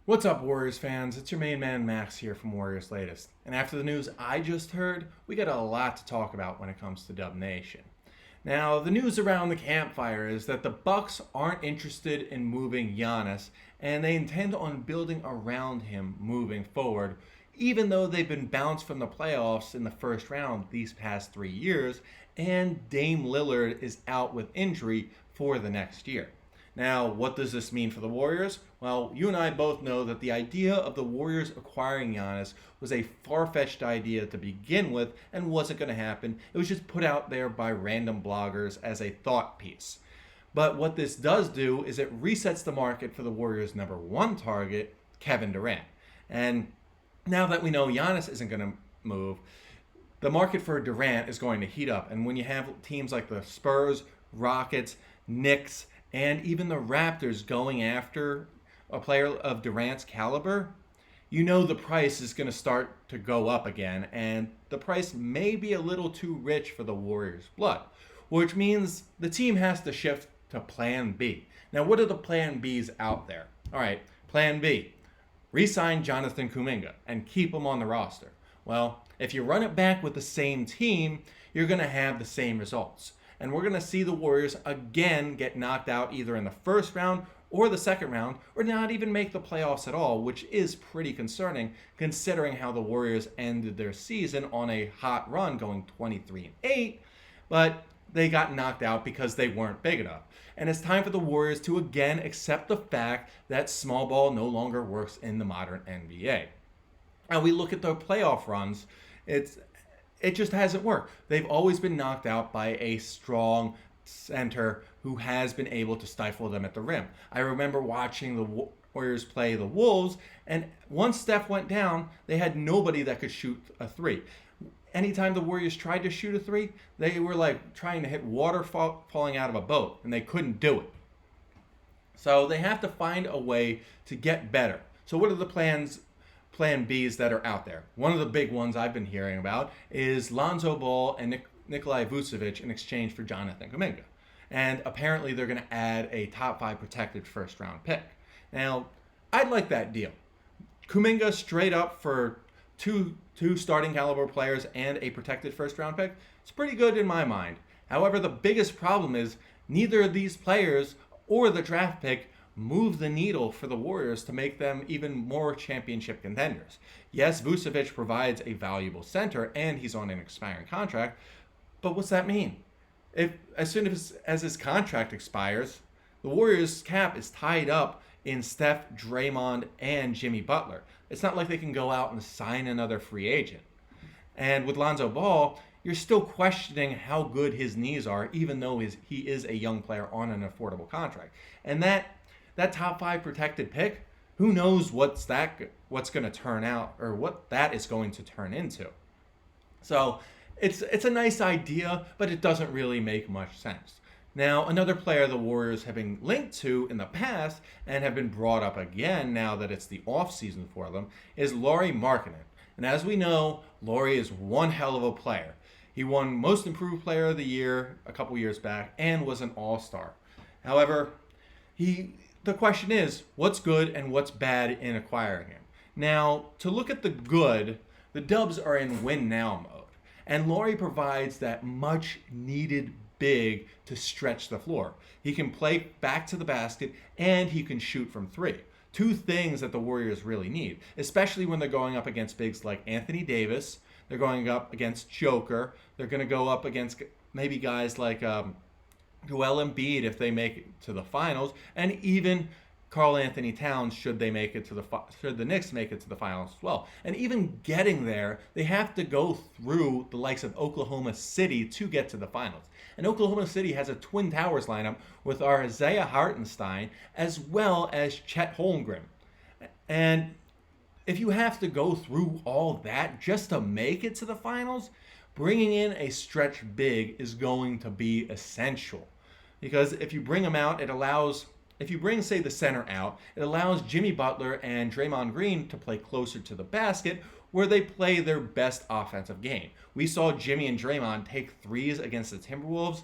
What's up, Warriors fans? It's your main man, Max, here from Warriors Latest. And after the news I just heard, we got a lot to talk about when it comes to Dub Nation. Now, the news around the campfire is that the Bucks aren't interested in moving Giannis, and they intend on building around him moving forward, even though they've been bounced from the playoffs in the first round these past 3 years, and Dame Lillard is out with injury for the next year. Now, what does this mean for the Warriors? Well, you and I both know that the idea of the Warriors acquiring Giannis was a far-fetched idea to begin with and wasn't going to happen. It was just put out there by random bloggers as a thought piece. But what this does do is it resets the market for the Warriors' number one target, Kevin Durant. And now that we know Giannis isn't going to move, the market for Durant is going to heat up. And when you have teams like the Spurs, Rockets, Knicks, and even the Raptors going after a player of Durant's caliber, you know the price is going to start to go up again, and the price may be a little too rich for the Warriors' blood, which means the team has to shift to Plan B. Now, what are the Plan Bs out there? All right, Plan B, re-sign Jonathan Kuminga and keep him on the roster. Well, if you run it back with the same team, you're going to have the same results. And we're going to see the Warriors again get knocked out either in the first round or the second round, or not even make the playoffs at all, which is pretty concerning considering how the Warriors ended their season on a hot run going 23-8, but they got knocked out because they weren't big enough. And it's time for the Warriors to again accept the fact that small ball no longer works in the modern NBA. Now we look at the playoff runs, it just hasn't worked. They've always been knocked out by a strong center who has been able to stifle them at the rim. I remember watching the Warriors play the Wolves, and once Steph went down, they had nobody that could shoot a three. Anytime the Warriors tried to shoot a three, they were like trying to hit water falling out of a boat, and they couldn't do it. So they have to find a way to get better. So what are the Plan Bs that are out there? One of the big ones I've been hearing about is Lonzo Ball and Nikolai Vucevic in exchange for Jonathan Kuminga. And apparently they're going to add a top 5 protected first round pick. Now, I'd like that deal. Kuminga straight up for two starting caliber players and a protected first round pick. It's pretty good in my mind. However, the biggest problem is neither of these players or the draft pick move the needle for the Warriors to make them even more championship contenders. Yes, Vucevic provides a valuable center and he's on an expiring contract, but what's that mean? If as soon as his contract expires, the Warriors' cap is tied up in Steph, Draymond, and Jimmy Butler. It's not like they can go out and sign another free agent. And with Lonzo Ball, you're still questioning how good his knees are, even though he is a young player on an affordable contract. And that top 5 protected pick, who knows what's going to turn out or what that is going to turn into. So it's a nice idea, but it doesn't really make much sense. Now, another player the Warriors have been linked to in the past and have been brought up again now that it's the offseason for them is Lauri Markkanen. And as we know, Lauri is one hell of a player. He won Most Improved Player of the Year a couple years back and was an All-Star. However, the question is, what's good and what's bad in acquiring him? Now, to look at the good, the Dubs are in win-now mode. And Lauri provides that much-needed big to stretch the floor. He can play back to the basket, and he can shoot from three. Two things that the Warriors really need, especially when they're going up against bigs like Anthony Davis. They're going up against Joker. They're going to go up against maybe guys like Joel Embiid if they make it to the finals, and even Karl Anthony Towns should the Knicks make it to the finals as well. And even getting there, they have to go through the likes of Oklahoma City to get to the finals. And Oklahoma City has a Twin Towers lineup with our Isaiah Hartenstein as well as Chet Holmgren. And if you have to go through all that just to make it to the finals, bringing in a stretch big is going to be essential. Because if you bring them out, if you bring, say, the center out, it allows Jimmy Butler and Draymond Green to play closer to the basket where they play their best offensive game. We saw Jimmy and Draymond take threes against the Timberwolves.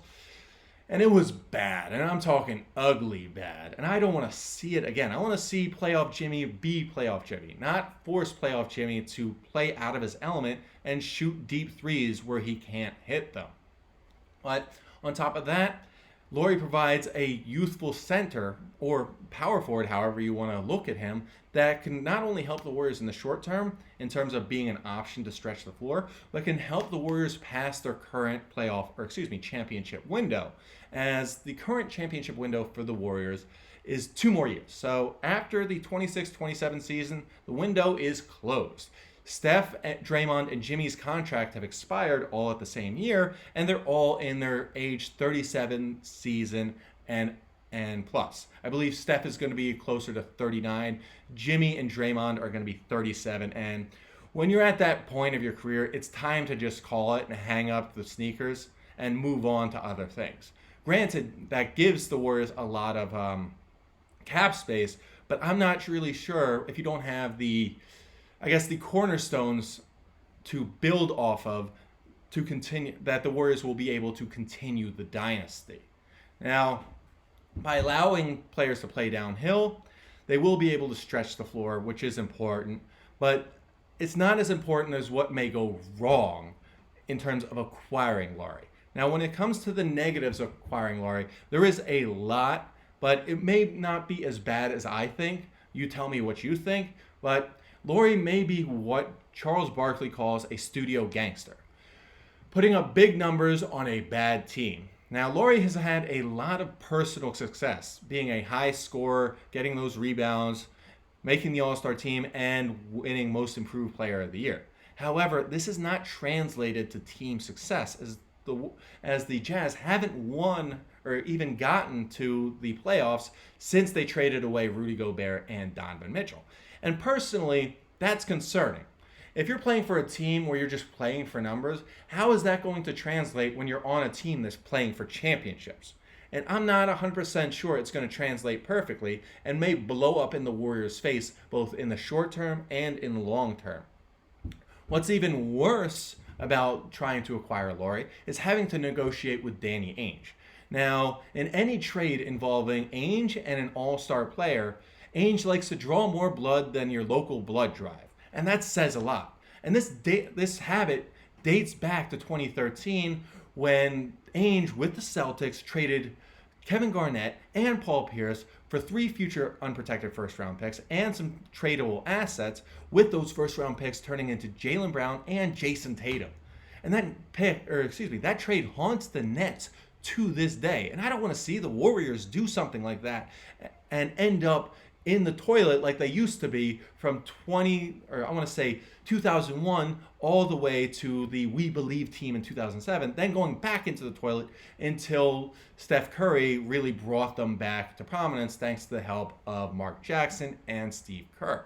And it was bad, and I'm talking ugly bad. And I don't want to see it again. I want to see playoff Jimmy be playoff Jimmy, not force playoff Jimmy to play out of his element and shoot deep threes where he can't hit them. But on top of that, Laurie provides a youthful center or power forward, however you want to look at him, that can not only help the Warriors in the short term in terms of being an option to stretch the floor, but can help the Warriors pass their current championship window. As the current championship window for the Warriors is 2 more years. So after the 26-27 season, the window is closed. Steph, Draymond, and Jimmy's contract have expired all at the same year, and they're all in their age 37 season and plus. I believe Steph is going to be closer to 39. Jimmy and Draymond are going to be 37. And when you're at that point of your career, it's time to just call it and hang up the sneakers and move on to other things. Granted, that gives the Warriors a lot of cap space, but I'm not really sure if you don't have the cornerstones to build off of to continue, that the Warriors will be able to continue the dynasty. Now, by allowing players to play downhill, they will be able to stretch the floor, which is important, but it's not as important as what may go wrong in terms of acquiring Laurie. Now, when it comes to the negatives of acquiring Laurie, there is a lot, but it may not be as bad as I think. You tell me what you think, but Laurie may be what Charles Barkley calls a studio gangster, putting up big numbers on a bad team. Now, Laurie has had a lot of personal success, being a high scorer, getting those rebounds, making the All-Star team, and winning Most Improved Player of the Year. However, this is not translated to team success, as the Jazz haven't won or even gotten to the playoffs since they traded away Rudy Gobert and Donovan Mitchell. And personally, that's concerning. If you're playing for a team where you're just playing for numbers, how is that going to translate when you're on a team that's playing for championships? And I'm not 100% sure it's going to translate perfectly and may blow up in the Warriors' face both in the short term and in the long term. What's even worse about trying to acquire Laurie is having to negotiate with Danny Ainge. Now, in any trade involving Ainge and an all-star player, Ainge likes to draw more blood than your local blood drive, and that says a lot. And this habit dates back to 2013 when Ainge, with the Celtics, traded Kevin Garnett and Paul Pierce for 3 future unprotected first-round picks and some tradable assets, with those first-round picks turning into Jaylen Brown and Jason Tatum. And that trade haunts the Nets to this day. And I don't want to see the Warriors do something like that and end up in the toilet like they used to be from 2001 all the way to the We Believe team in 2007, then going back into the toilet until Steph Curry really brought them back to prominence thanks to the help of Mark Jackson and Steve Kerr.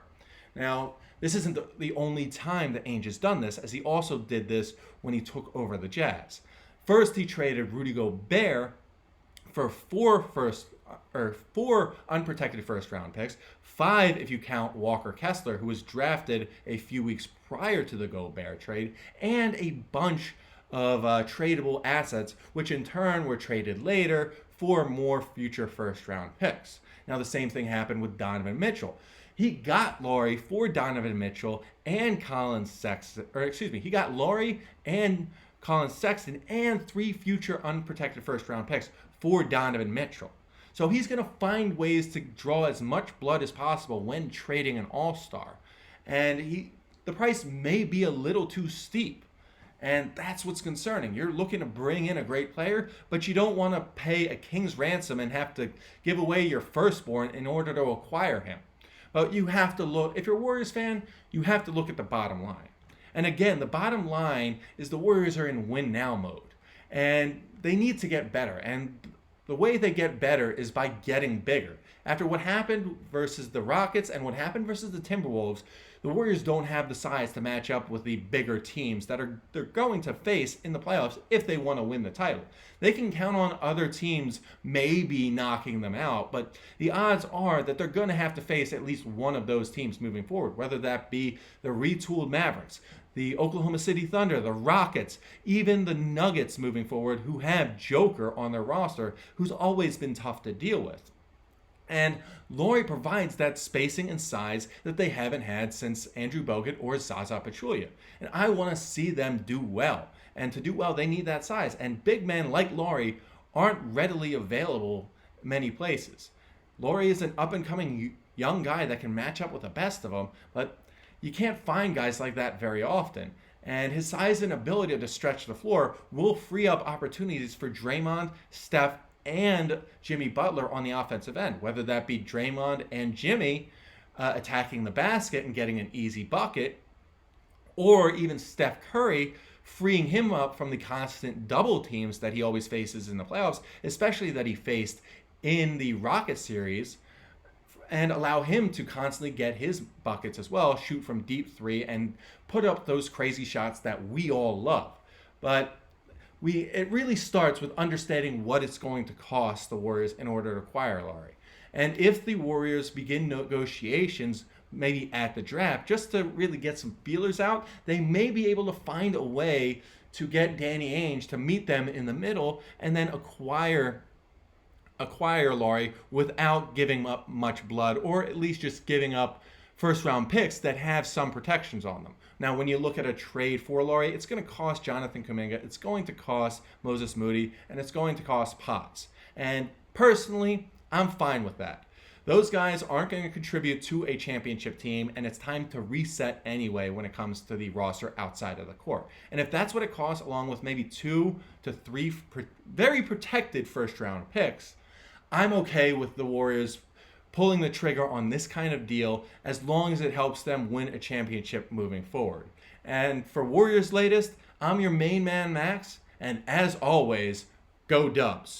Now, this isn't the only time that Ainge has done this, as he also did this when he took over the Jazz. First, he traded Rudy Gobert for 4 unprotected first-round picks, 5 if you count Walker Kessler, who was drafted a few weeks prior to the Gobert trade, and a bunch of tradable assets, which in turn were traded later for more future first-round picks. Now, the same thing happened with Donovan Mitchell. He got Laurie for Donovan Mitchell and Colin Sexton, he got Laurie and Colin Sexton and 3 future unprotected first-round picks for Donovan Mitchell. So he's going to find ways to draw as much blood as possible when trading an all-star. And the price may be a little too steep. And that's what's concerning. You're looking to bring in a great player, but you don't want to pay a king's ransom and have to give away your firstborn in order to acquire him. But you have to look, if you're a Warriors fan, you have to look at the bottom line. And again, the bottom line is the Warriors are in win now mode. And they need to get better. And the way they get better is by getting bigger. After what happened versus the Rockets and what happened versus the Timberwolves, the Warriors don't have the size to match up with the bigger teams that they're going to face in the playoffs if they want to win the title. They can count on other teams maybe knocking them out, but the odds are that they're going to have to face at least one of those teams moving forward, whether that be the retooled Mavericks, the Oklahoma City Thunder, the Rockets, even the Nuggets moving forward, who have Joker on their roster, who's always been tough to deal with. And Lauri provides that spacing and size that they haven't had since Andrew Bogut or Zaza Pachulia. And I want to see them do well. And to do well, they need that size. And big men like Lauri aren't readily available many places. Lauri is an up-and-coming young guy that can match up with the best of them, but you can't find guys like that very often. And his size and ability to stretch the floor will free up opportunities for Draymond, Steph, and Jimmy Butler on the offensive end, whether that be Draymond and Jimmy attacking the basket and getting an easy bucket, or even Steph Curry freeing him up from the constant double teams that he always faces in the playoffs, especially that he faced in the Rocket series, and allow him to constantly get his buckets as well, shoot from deep three, and put up those crazy shots that we all love. But it really starts with understanding what it's going to cost the Warriors in order to acquire Lauri. And if the Warriors begin negotiations, maybe at the draft, just to really get some feelers out, they may be able to find a way to get Danny Ainge to meet them in the middle and then acquire Lauri without giving up much blood, or at least just giving up first round picks that have some protections on them. Now, when you look at a trade for Lauri, it's going to cost Jonathan Kuminga, it's going to cost Moses Moody, and it's going to cost Potts. And personally, I'm fine with that. Those guys aren't going to contribute to a championship team, and it's time to reset anyway when it comes to the roster outside of the court. And if that's what it costs, along with maybe 2 to 3 very protected first round picks, I'm okay with the Warriors pulling the trigger on this kind of deal as long as it helps them win a championship moving forward. And for Warriors Latest, I'm your main man, Max, and as always, go Dubs.